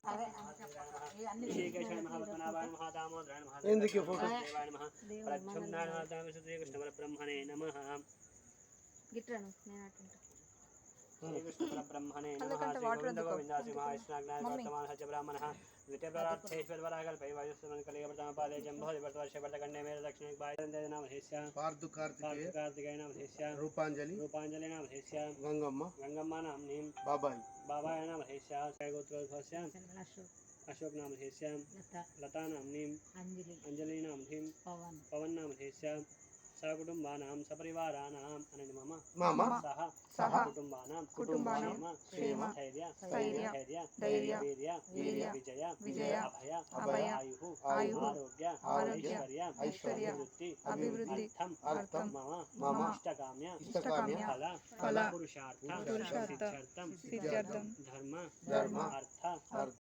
ऋषिकेशाय महापद्मनाभाय नमः दामोदराय नमः देवाय नमः प्रद्युम्नाय नमः श्रीकृष्णपरब्रह्मणे नमः श्रीकृष्णपरब्रह्मणे नमः श्रीगोविन्दगोविन्दासिंहाय ब्राह्मणः द्वितीयपरार्थेश्वरवराकल्पै वायुस्मन्कलिगवर्तमपादे जम्भोदिवर्तवर्षवर्तकण्डे मेरे दक्षिणे बायन्दे नाम हेस्या कार्तिकेय नाम हेस्या रूपाञ्जलि नाम हेस्या गंगम्मा नाम नीम बाबाय नाम हेस्या गोत्रोद्भवस्य अशोक नाम हेस्या लता नाम नीम अंजलि नाम नीम पवन नाम हेस्या सकुटुम्बानां सपरिवाराणां मम सह कुटुम्बानां क्षेम स्थैर्य वीर्य विजय अभय आयुः आरोग्य अभिवृद्धि अर्थं मम इष्टकाम्य फल पुरुषार्थ सिद्ध्यर्थं धर्म अर्थ